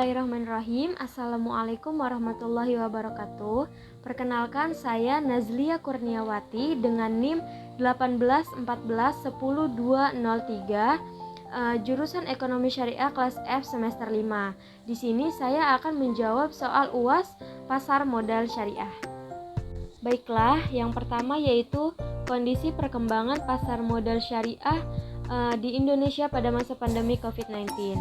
Bismillahirrahmanirrahim. Assalamualaikum warahmatullahi wabarakatuh. Perkenalkan, saya Nazlia Kurniawati dengan NIM 1814100203, jurusan Ekonomi Syariah kelas F semester 5. Di sini saya akan menjawab soal UAS pasar modal syariah. Baiklah, yang pertama yaitu kondisi perkembangan pasar modal syariah di Indonesia pada masa pandemi COVID-19.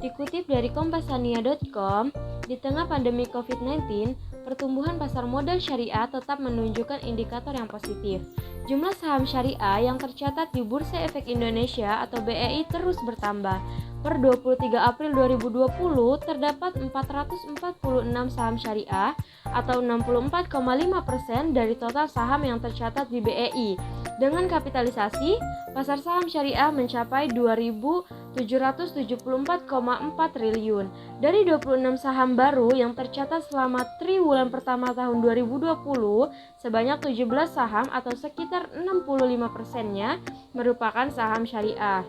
Dikutip dari kompasania.com, di tengah pandemi COVID-19, pertumbuhan pasar modal syariah tetap menunjukkan indikator yang positif. Jumlah saham syariah yang tercatat di Bursa Efek Indonesia atau BEI terus bertambah. Per 23 April 2020 terdapat 446 saham syariah atau 64,5% dari total saham yang tercatat di BEI. Dengan kapitalisasi, pasar saham syariah mencapai 2.774,4 triliun. Dari 26 saham baru yang tercatat selama triwulan pertama tahun 2020, sebanyak 17 saham atau sekitar 65%-nya merupakan saham syariah.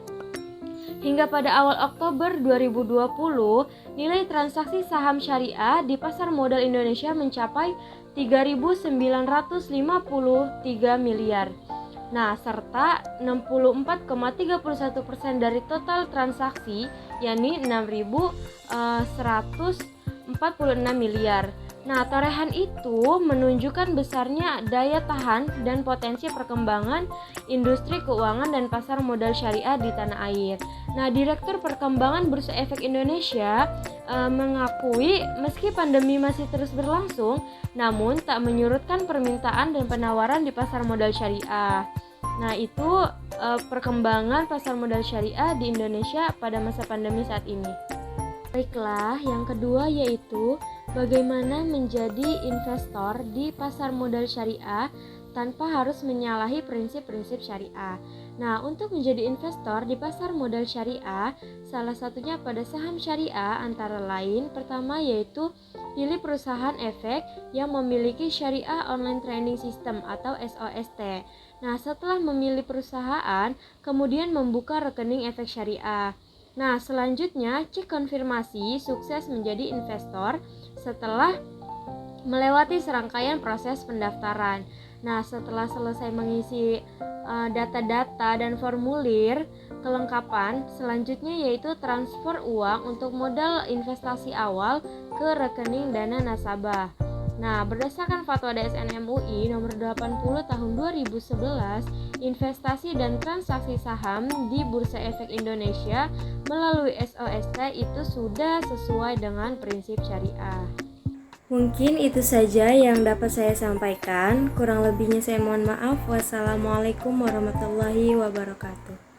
Hingga pada awal Oktober 2020, nilai transaksi saham syariah di pasar modal Indonesia mencapai 3.953 miliar. Nah, serta 64,31% dari total transaksi, yakni 6.146 miliar. Nah, torehan itu menunjukkan besarnya daya tahan dan potensi perkembangan industri keuangan dan pasar modal syariah di tanah air. Nah, Direktur Perkembangan Bursa Efek Indonesia mengakui meski pandemi masih terus berlangsung, namun tak menyurutkan permintaan dan penawaran di pasar modal syariah. Nah, itu perkembangan pasar modal syariah di Indonesia pada masa pandemi saat ini. Baiklah, yang kedua yaitu bagaimana menjadi investor di pasar modal syariah tanpa harus menyalahi prinsip-prinsip syariah. Nah, untuk menjadi investor di pasar modal syariah, salah satunya pada saham syariah antara lain, pertama yaitu pilih perusahaan efek yang memiliki Syariah Online Trading System atau SOST. Nah, setelah memilih perusahaan, kemudian membuka rekening efek syariah. Nah, selanjutnya cek konfirmasi sukses menjadi investor setelah melewati serangkaian proses pendaftaran. Nah, setelah selesai mengisi data-data dan formulir kelengkapan, selanjutnya yaitu transfer uang untuk modal investasi awal ke rekening dana nasabah. Nah, berdasarkan Fatwa DSN MUI nomor 80 tahun 2011, investasi dan transaksi saham di Bursa Efek Indonesia melalui SOST itu sudah sesuai dengan prinsip syariah. Mungkin itu saja yang dapat saya sampaikan. Kurang lebihnya saya mohon maaf. Wassalamualaikum warahmatullahi wabarakatuh.